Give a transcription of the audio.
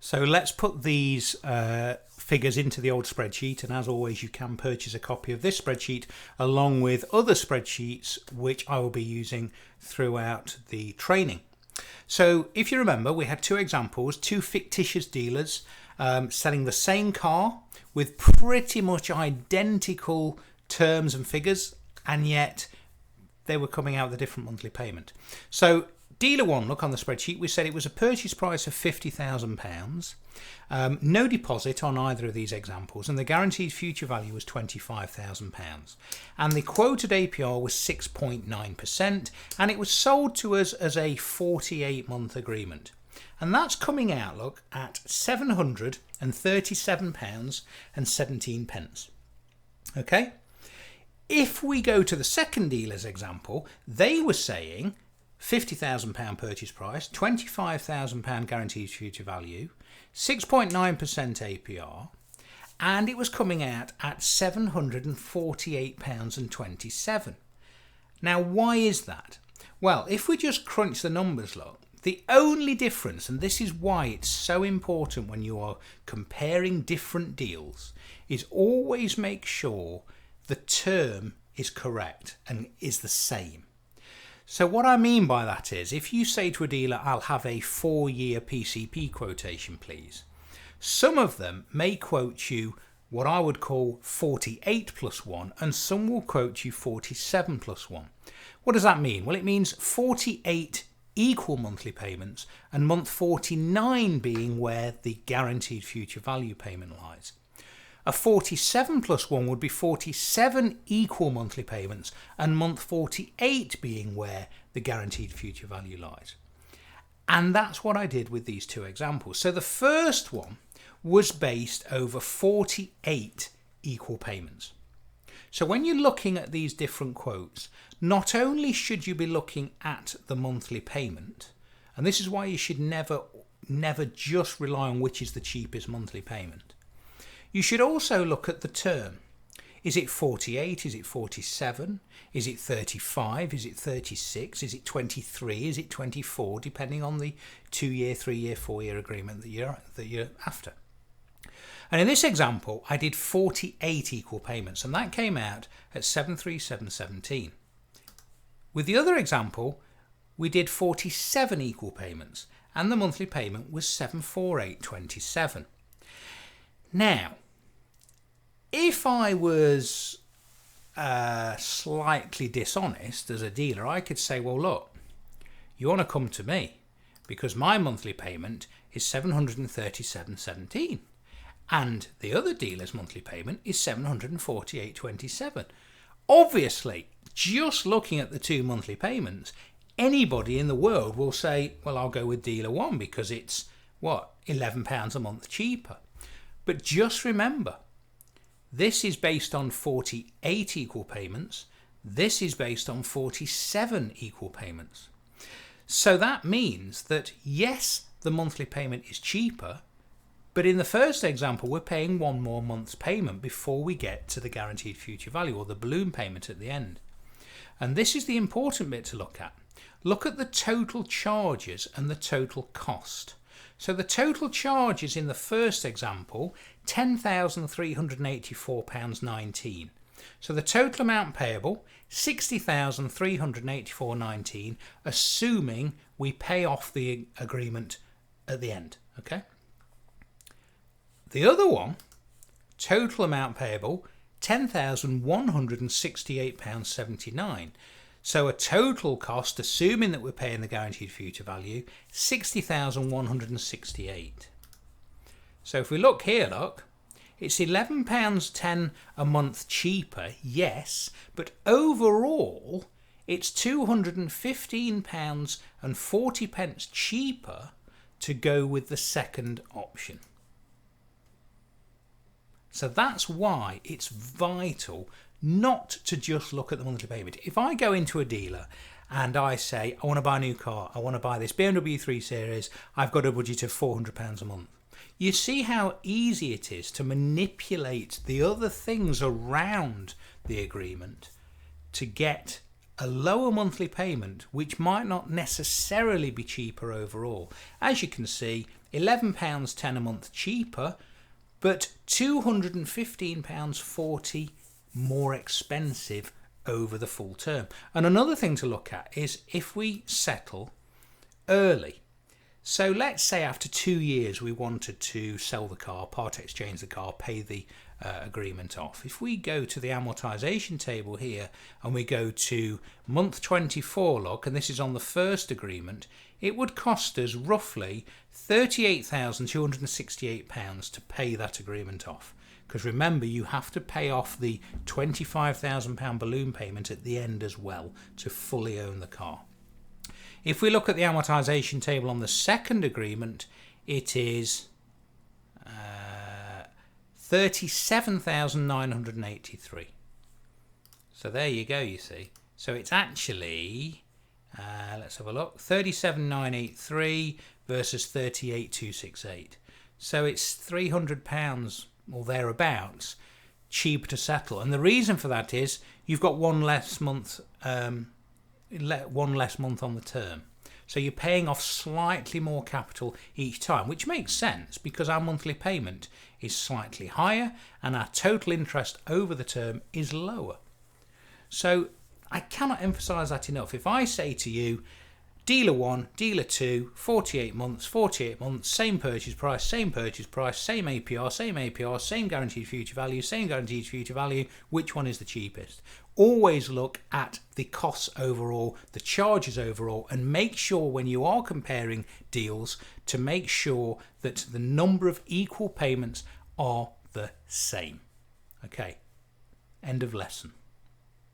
So let's put these figures into the old spreadsheet, and as always you can purchase a copy of this spreadsheet along with other spreadsheets which I will be using throughout the training. So if you remember, we had two examples, two fictitious dealers selling the same car with pretty much identical terms and figures, and yet they were coming out with a different monthly payment. So dealer one, look on the spreadsheet, we said it was a purchase price of £50,000, no deposit on either of these examples, and the guaranteed future value was £25,000, and the quoted APR was 6.9%, and it was sold to us as a 48-month agreement, and that's coming out, look, at £737.17. Okay, if we go to the second dealer's example, they were saying £50,000 purchase price, £25,000 guaranteed future value, 6.9% APR, and it was coming out at £748.27. Now, why is that? Well, if we just crunch the numbers, look, the only difference, and this is why it's so important when you are comparing different deals, is always make sure the term is correct and is the same. So what I mean by that is, if you say to a dealer, I'll have a 4-year PCP quotation, please, some of them may quote you what I would call 48 plus 1, and some will quote you 47 plus 1. What does that mean? Well, it means 48 equal monthly payments and month 49 being where the guaranteed future value payment lies. A 47 plus 1 would be 47 equal monthly payments and month 48 being where the guaranteed future value lies. And that's what I did with these two examples. So the first one was based over 48 equal payments. So when you're looking at these different quotes, not only should you be looking at the monthly payment, and this is why you should never just rely on which is the cheapest monthly payment. You should also look at the term. Is it 48? Is it 47? Is it 35? Is it 36? Is it 23? Is it 24? Depending on the 2-year, 3-year, 4-year agreement that you're after. And in this example, I did 48 equal payments, and that came out at 737.17. With the other example, we did 47 equal payments, and the monthly payment was 748.27. Now, if I was slightly dishonest as a dealer, I could say, well, look, you want to come to me because my monthly payment is 737.17 and the other dealer's monthly payment is 748.27. Obviously, just looking at the two monthly payments, anybody in the world will say, well, I'll go with dealer one because it's, what, £11 a month cheaper. But just remember, this is based on 48 equal payments. This is based on 47 equal payments. So that means that, yes, the monthly payment is cheaper, but in the first example, we're paying one more month's payment before we get to the guaranteed future value, or the balloon payment at the end. And this is the important bit to look at. Look at the total charges and the total cost. So the total charges in the first example, £10,384.19. So the total amount payable, £60,384.19, assuming we pay off the agreement at the end. Okay. The other one, total amount payable, £10,168.79. So a total cost, assuming that we're paying the guaranteed future value, £60,168. So if we look here, look, it's £11.10 a month cheaper, yes, but overall it's £215.40 cheaper to go with the second option. So that's why it's vital not to just look at the monthly payment. If I go into a dealer and I say, I want to buy a new car, I want to buy this BMW 3 Series, I've got a budget of £400 a month. You see how easy it is to manipulate the other things around the agreement to get a lower monthly payment, which might not necessarily be cheaper overall. As you can see, £11.10 a month cheaper, but £215.40 more expensive over the full term. And another thing to look at is if we settle early. So let's say after 2 years we wanted to sell the car, part exchange the car, pay the agreement off. If we go to the amortization table here and we go to month 24 look, and this is on the first agreement, it would cost us roughly £38,268 to pay that agreement off. Because remember, you have to pay off the £25,000 balloon payment at the end as well to fully own the car. If we look at the amortization table on the second agreement, it is £37,983. So there you go, you see. So it's actually, let's have a look, £37,983 versus £38,268. So it's £300 or thereabouts cheaper to settle. And the reason for that is you've got one less month on the term. So you're paying off slightly more capital each time, which makes sense because our monthly payment is slightly higher and our total interest over the term is lower. So I cannot emphasize that enough. If I say to you, dealer 1, dealer 2, 48 months, same purchase price, same APR, same guaranteed future value, which one is the cheapest? Always look at the costs overall, the charges overall, and make sure when you are comparing deals to make sure that the number of equal payments are the same. Okay, end of lesson.